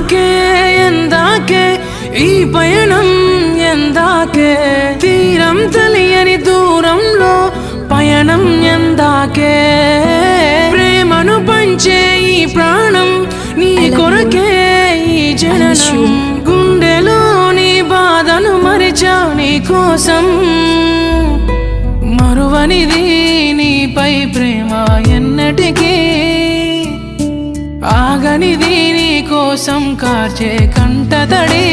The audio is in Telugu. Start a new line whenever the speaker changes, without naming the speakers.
ఎందాకే ఎందాకే ఈ పయనం ఎందాకే తీరం తెలియని దూరంలో పయనం ఎందాకే ప్రేమను పంచే ఈ ప్రాణం నీ కొరకే ఈ జననం గుండెలోని బాధను మరిచా నీ కోసం మరువనిది నీపై ప్రేమ ఎన్నటికీ ఆగనిది నీ కోసం కార్చే కంటతడి